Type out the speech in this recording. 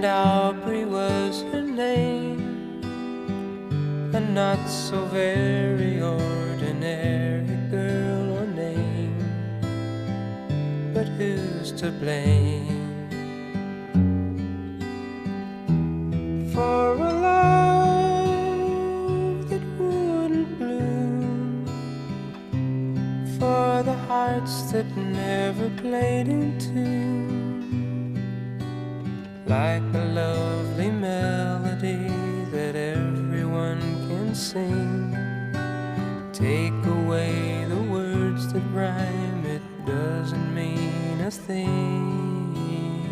and Aubrey was her name. A not so very ordinary girl or name, but who's to blame for a love that wouldn't bloom, for the hearts that never played in tune, like a lovely melody that everyone can sing. Take away the words that rhyme, it doesn't mean a thing.